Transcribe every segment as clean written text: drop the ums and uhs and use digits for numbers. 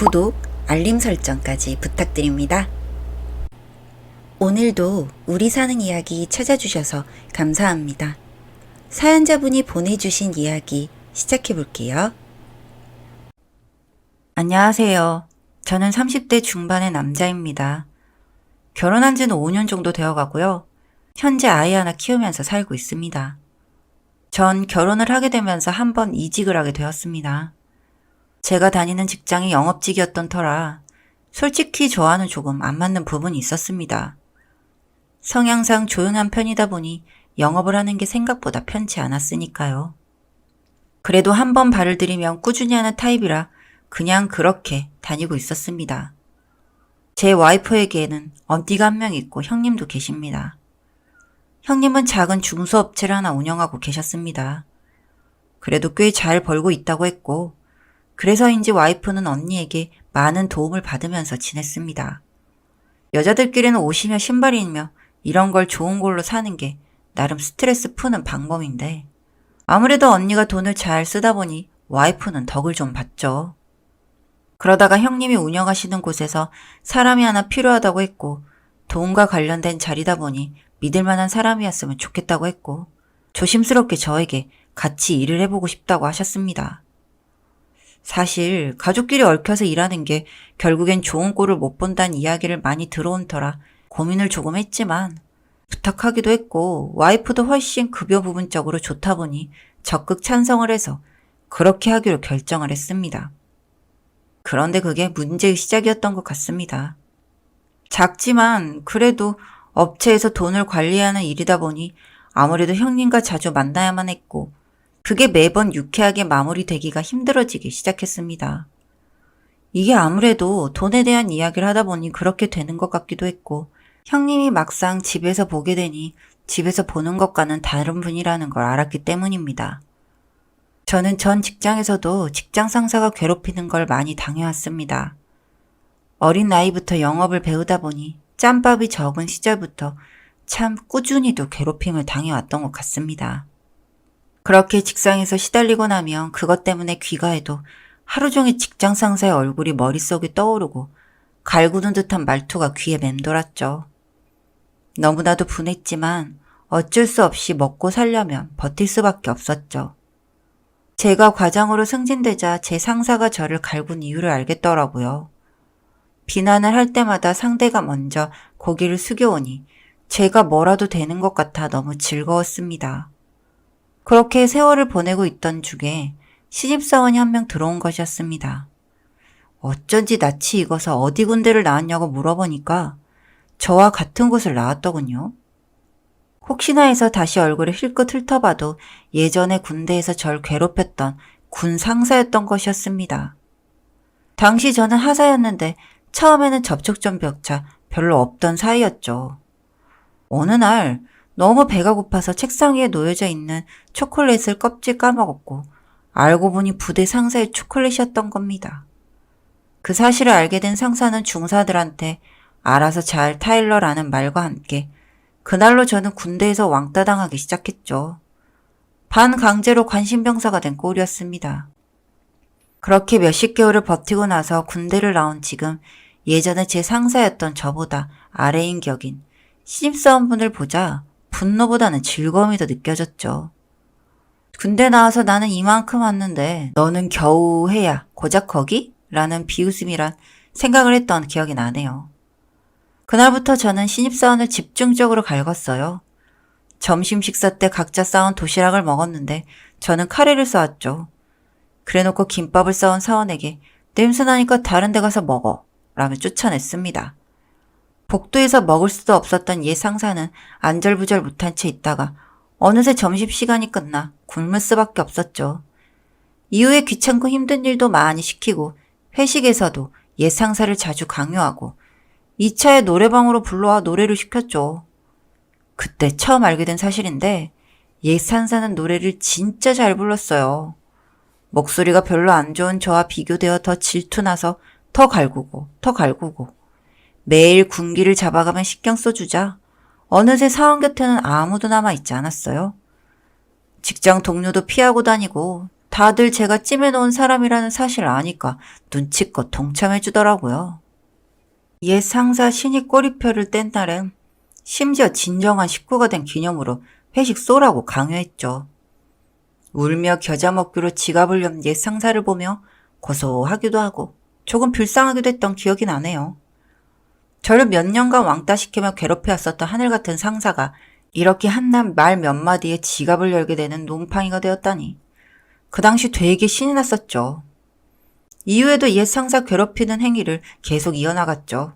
구독, 알림 설정까지 부탁드립니다. 오늘도 우리 사는 이야기 찾아주셔서 감사합니다. 사연자분이 보내주신 이야기 시작해 볼게요. 안녕하세요. 저는 30대 중반의 남자입니다. 결혼한 지는 5년 정도 되어 가고요. 현재 아이 하나 키우면서 살고 있습니다. 전 결혼을 하게 되면서 한 번 이직을 하게 되었습니다. 제가 다니는 직장이 영업직이었던 터라 솔직히 저와는 조금 안 맞는 부분이 있었습니다. 성향상 조용한 편이다 보니 영업을 하는 게 생각보다 편치 않았으니까요. 그래도 한 번 발을 들이면 꾸준히 하는 타입이라 그냥 그렇게 다니고 있었습니다. 제 와이프에게는 언니가 한 명 있고 형님도 계십니다. 형님은 작은 중소업체를 하나 운영하고 계셨습니다. 그래도 꽤 잘 벌고 있다고 했고 그래서인지 와이프는 언니에게 많은 도움을 받으면서 지냈습니다. 여자들끼리는 옷이며 신발이며 이런 걸 좋은 걸로 사는 게 나름 스트레스 푸는 방법인데 아무래도 언니가 돈을 잘 쓰다 보니 와이프는 덕을 좀 봤죠. 그러다가 형님이 운영하시는 곳에서 사람이 하나 필요하다고 했고 돈과 관련된 자리다 보니 믿을 만한 사람이었으면 좋겠다고 했고 조심스럽게 저에게 같이 일을 해보고 싶다고 하셨습니다. 사실 가족끼리 얽혀서 일하는 게 결국엔 좋은 꼴을 못 본다는 이야기를 많이 들어온 터라 고민을 조금 했지만 부탁하기도 했고 와이프도 훨씬 급여 부분적으로 좋다 보니 적극 찬성을 해서 그렇게 하기로 결정을 했습니다. 그런데 그게 문제의 시작이었던 것 같습니다. 작지만 그래도 업체에서 돈을 관리하는 일이다 보니 아무래도 형님과 자주 만나야만 했고 그게 매번 유쾌하게 마무리되기가 힘들어지기 시작했습니다. 이게 아무래도 돈에 대한 이야기를 하다 보니 그렇게 되는 것 같기도 했고 형님이 막상 집에서 보게 되니 집에서 보는 것과는 다른 분이라는 걸 알았기 때문입니다. 저는 전 직장에서도 직장 상사가 괴롭히는 걸 많이 당해왔습니다. 어린 나이부터 영업을 배우다 보니 짬밥이 적은 시절부터 참 꾸준히도 괴롭힘을 당해왔던 것 같습니다. 그렇게 직장에서 시달리고 나면 그것 때문에 귀가해도 하루 종일 직장 상사의 얼굴이 머릿속에 떠오르고 갈구는 듯한 말투가 귀에 맴돌았죠. 너무나도 분했지만 어쩔 수 없이 먹고 살려면 버틸 수밖에 없었죠. 제가 과장으로 승진되자 제 상사가 저를 갈군 이유를 알겠더라고요. 비난을 할 때마다 상대가 먼저 고개를 숙여오니 제가 뭐라도 되는 것 같아 너무 즐거웠습니다. 그렇게 세월을 보내고 있던 중에 신입사원이 한 명 들어온 것이었습니다. 어쩐지 낯이 익어서 어디 군대를 나왔냐고 물어보니까 저와 같은 곳을 나왔더군요. 혹시나 해서 다시 얼굴을 힐끗 훑어봐도 예전에 군대에서 절 괴롭혔던 군 상사였던 것이었습니다. 당시 저는 하사였는데 처음에는 접촉점조차 별로 없던 사이였죠. 어느 날 너무 배가 고파서 책상 위에 놓여져 있는 초콜릿을 껍질 까먹었고 알고 보니 부대 상사의 초콜릿이었던 겁니다. 그 사실을 알게 된 상사는 중사들한테 알아서 잘 타일러라는 말과 함께 그날로 저는 군대에서 왕따 당하기 시작했죠. 반강제로 관심병사가 된 꼴이었습니다. 그렇게 몇십 개월을 버티고 나서 군대를 나온 지금 예전에 제 상사였던 저보다 아래인 격인 신입사원분을 보자 분노보다는 즐거움이 더 느껴졌죠. 군대 나와서 나는 이만큼 왔는데 너는 겨우 해야 고작 거기? 라는 비웃음이란 생각을 했던 기억이 나네요. 그날부터 저는 신입사원을 집중적으로 갈궜어요. 점심 식사 때 각자 싸온 도시락을 먹었는데 저는 카레를 싸왔죠. 그래놓고 김밥을 싸온 사원에게 냄새나니까 다른 데 가서 먹어 라며 쫓아냈습니다. 복도에서 먹을 수도 없었던 옛 상사는 안절부절 못한 채 있다가 어느새 점심시간이 끝나 굶을 수밖에 없었죠. 이후에 귀찮고 힘든 일도 많이 시키고 회식에서도 옛 상사를 자주 강요하고 2차에 노래방으로 불러와 노래를 시켰죠. 그때 처음 알게 된 사실인데 옛 상사는 노래를 진짜 잘 불렀어요. 목소리가 별로 안 좋은 저와 비교되어 더 질투나서 더 갈구고 매일 군기를 잡아가며 신경 써주자 어느새 사원 곁에는 아무도 남아있지 않았어요. 직장 동료도 피하고 다니고 다들 제가 찜해놓은 사람이라는 사실을 아니까 눈치껏 동참해주더라고요. 옛 상사 신입 꼬리표를 뗀 날엔 심지어 진정한 식구가 된 기념으로 회식 쏘라고 강요했죠. 울며 겨자 먹기로 지갑을 연 옛 상사를 보며 고소하기도 하고 조금 불쌍하기도 했던 기억이 나네요. 저를 몇 년간 왕따시키며 괴롭혀왔었던 하늘같은 상사가 이렇게 한낱 말 몇 마디에 지갑을 열게 되는 놈팡이가 되었다니. 그 당시 되게 신이 났었죠. 이후에도 옛 상사 괴롭히는 행위를 계속 이어나갔죠.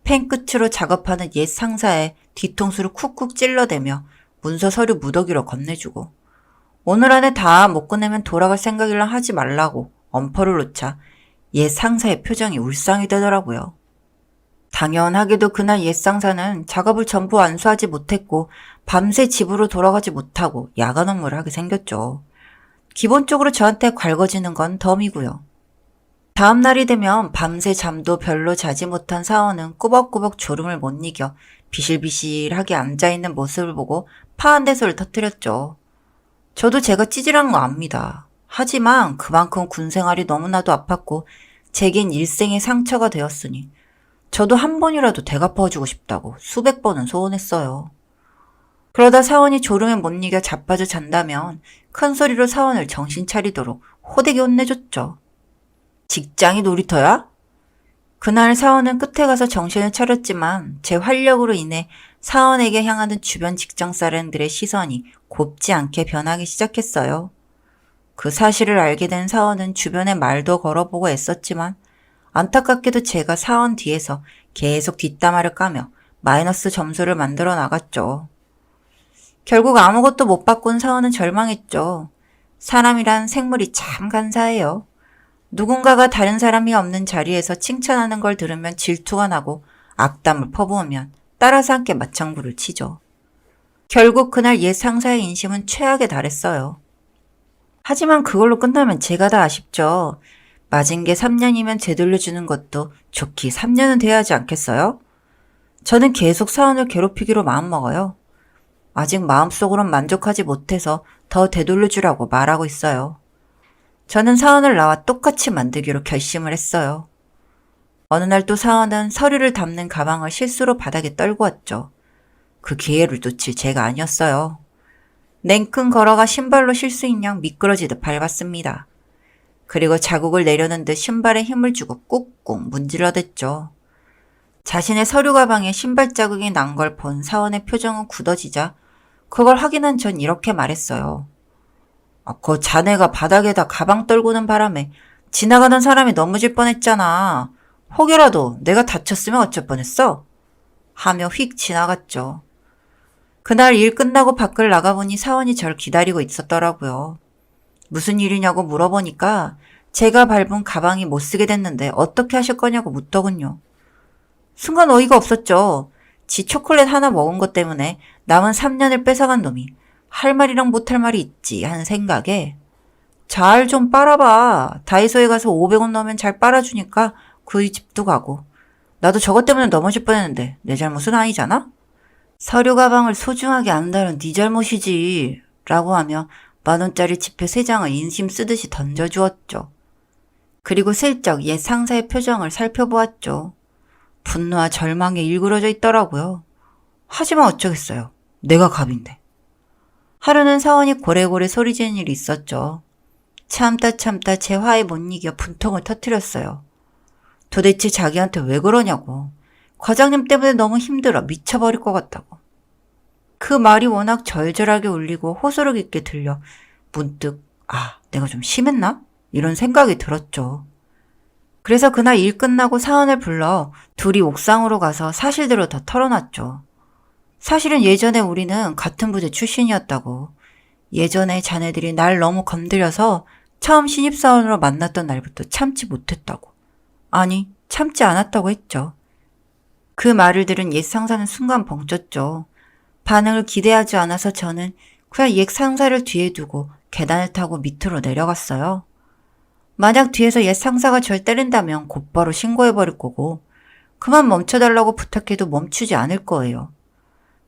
펜 끝으로 작업하는 옛 상사의 뒤통수를 쿡쿡 찔러대며 문서 서류 무더기로 건네주고 오늘 안에 다 못 끝내면 돌아갈 생각이라 하지 말라고 엄포를 놓자 옛 상사의 표정이 울상이 되더라고요. 당연하게도 그날 옛 상사는 작업을 전부 완수하지 못했고 밤새 집으로 돌아가지 못하고 야간 업무를 하게 생겼죠. 기본적으로 저한테 괄거지는 건 덤이고요. 다음 날이 되면 밤새 잠도 별로 자지 못한 사원은 꾸벅꾸벅 졸음을 못 이겨 비실비실하게 앉아있는 모습을 보고 파한 대소를 터뜨렸죠. 저도 제가 찌질한 거 압니다. 하지만 그만큼 군생활이 너무나도 아팠고 제겐 일생의 상처가 되었으니 저도 한 번이라도 되갚아주고 싶다고 수백 번은 소원했어요. 그러다 사원이 졸음에 못 이겨 자빠져 잔다면 큰 소리로 사원을 정신 차리도록 호되게 혼내줬죠. 직장이 놀이터야? 그날 사원은 끝에 가서 정신을 차렸지만 제 활력으로 인해 사원에게 향하는 주변 직장 사람들의 시선이 곱지 않게 변하기 시작했어요. 그 사실을 알게 된 사원은 주변에 말도 걸어보고 애썼지만 안타깝게도 제가 사원 뒤에서 계속 뒷담화를 까며 마이너스 점수를 만들어 나갔죠. 결국 아무것도 못 바꾼 사원은 절망했죠. 사람이란 생물이 참 간사해요. 누군가가 다른 사람이 없는 자리에서 칭찬하는 걸 들으면 질투가 나고 악담을 퍼부으면 따라서 함께 맞장구를 치죠. 결국 그날 옛 상사의 인심은 최악에 달했어요. 하지만 그걸로 끝나면 제가 다 아쉽죠. 맞은 게 3년이면 되돌려주는 것도 좋기 3년은 돼야 하지 않겠어요? 저는 계속 사원을 괴롭히기로 마음먹어요. 아직 마음속으론 만족하지 못해서 더 되돌려주라고 말하고 있어요. 저는 사원을 나와 똑같이 만들기로 결심을 했어요. 어느 날 또 사원은 서류를 담는 가방을 실수로 바닥에 떨고 왔죠. 그 기회를 놓칠 제가 아니었어요. 냉큼 걸어가 신발로 실수인 양 미끄러지듯 밟았습니다. 그리고 자국을 내려는 듯 신발에 힘을 주고 꾹꾹 문질러댔죠. 자신의 서류 가방에 신발 자국이 난 걸 본 사원의 표정은 굳어지자 그걸 확인한 전 이렇게 말했어요. 그 자네가 바닥에다 가방 떨구는 바람에 지나가던 사람이 넘어질 뻔했잖아. 혹여라도 내가 다쳤으면 어쩔 뻔했어? 하며 휙 지나갔죠. 그날 일 끝나고 밖을 나가보니 사원이 절 기다리고 있었더라고요. 무슨 일이냐고 물어보니까 제가 밟은 가방이 못 쓰게 됐는데 어떻게 하실 거냐고 묻더군요. 순간 어이가 없었죠. 지 초콜릿 하나 먹은 것 때문에 남은 3년을 뺏어간 놈이 할 말이랑 못할 말이 있지 하는 생각에 잘 좀 빨아봐. 다이소에 가서 500원 넣으면 잘 빨아주니까 그 집도 가고. 나도 저것 때문에 넘어질 뻔했는데 내 잘못은 아니잖아? 서류 가방을 소중하게 안다는 네 잘못이지 라고 하며 10,000원짜리 지폐 3장을 인심 쓰듯이 던져주었죠. 그리고 슬쩍 옛 상사의 표정을 살펴보았죠. 분노와 절망에 일그러져 있더라고요. 하지만 어쩌겠어요. 내가 갑인데. 하루는 사원이 고래고래 소리 지는 일이 있었죠. 참다 제 화에 못 이겨 분통을 터뜨렸어요. 도대체 자기한테 왜 그러냐고. 과장님 때문에 너무 힘들어 미쳐버릴 것 같다고. 그 말이 워낙 절절하게 울리고 호소력 있게 들려 문득 내가 좀 심했나? 이런 생각이 들었죠. 그래서 그날 일 끝나고 사원을 불러 둘이 옥상으로 가서 사실대로 다 털어놨죠. 사실은 예전에 우리는 같은 부대 출신이었다고. 예전에 자네들이 날 너무 건드려서 처음 신입사원으로 만났던 날부터 참지 못했다고. 아니, 참지 않았다고 했죠. 그 말을 들은 옛 상사는 순간 벙쪘죠. 반응을 기대하지 않아서 저는 그냥 옛 상사를 뒤에 두고 계단을 타고 밑으로 내려갔어요. 만약 뒤에서 옛 상사가 절 때린다면 곧바로 신고해버릴 거고 그만 멈춰달라고 부탁해도 멈추지 않을 거예요.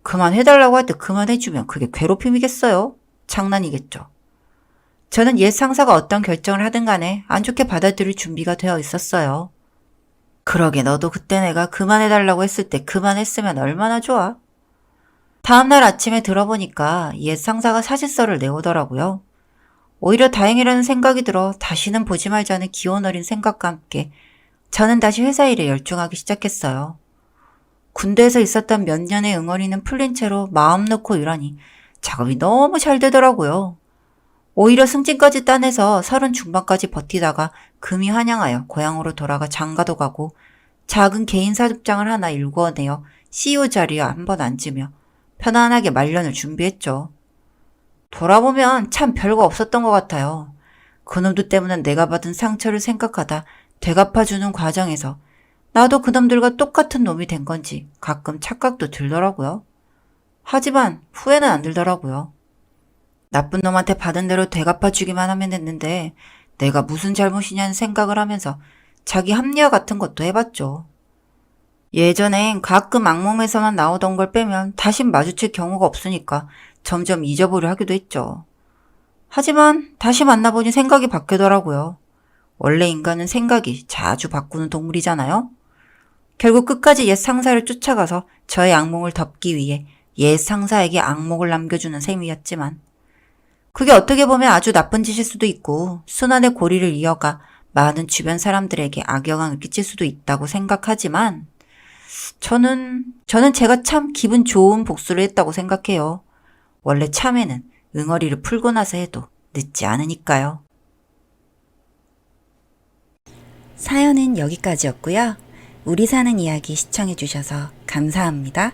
그만해달라고 할 때 그만해주면 그게 괴롭힘이겠어요? 장난이겠죠. 저는 옛 상사가 어떤 결정을 하든 간에 안 좋게 받아들일 준비가 되어 있었어요. 그러게 너도 그때 내가 그만해달라고 했을 때 그만했으면 얼마나 좋아. 다음날 아침에 들어보니까 옛 상사가 사직서를 내오더라고요. 오히려 다행이라는 생각이 들어 다시는 보지 말자는 기온 어린 생각과 함께 저는 다시 회사 일에 열중하기 시작했어요. 군대에서 있었던 몇 년의 응어리는 풀린 채로 마음 놓고 일하니 작업이 너무 잘 되더라고요. 오히려 승진까지 따내서 30 중반까지 버티다가 금이 환영하여 고향으로 돌아가 장가도 가고 작은 개인 사업장을 하나 일구어내어 CEO 자리에 한번 앉으며 편안하게 말년을 준비했죠. 돌아보면 참 별거 없었던 것 같아요. 그놈들 때문에 내가 받은 상처를 생각하다 되갚아주는 과정에서 나도 그놈들과 똑같은 놈이 된 건지 가끔 착각도 들더라고요. 하지만 후회는 안 들더라고요. 나쁜 놈한테 받은 대로 되갚아주기만 하면 됐는데 내가 무슨 잘못이냐는 생각을 하면서 자기 합리화 같은 것도 해봤죠. 예전엔 가끔 악몽에서만 나오던 걸 빼면 다신 마주칠 경우가 없으니까 점점 잊어보려 하기도 했죠. 하지만 다시 만나보니 생각이 바뀌더라고요. 원래 인간은 생각이 자주 바꾸는 동물이잖아요. 결국 끝까지 옛 상사를 쫓아가서 저의 악몽을 덮기 위해 옛 상사에게 악몽을 남겨주는 셈이었지만 그게 어떻게 보면 아주 나쁜 짓일 수도 있고 순환의 고리를 이어가 많은 주변 사람들에게 악영향을 끼칠 수도 있다고 생각하지만 저는 제가 참 기분 좋은 복수를 했다고 생각해요. 원래 참에는 응어리를 풀고 나서 해도 늦지 않으니까요. 사연은 여기까지였고요. 우리 사는 이야기 시청해주셔서 감사합니다.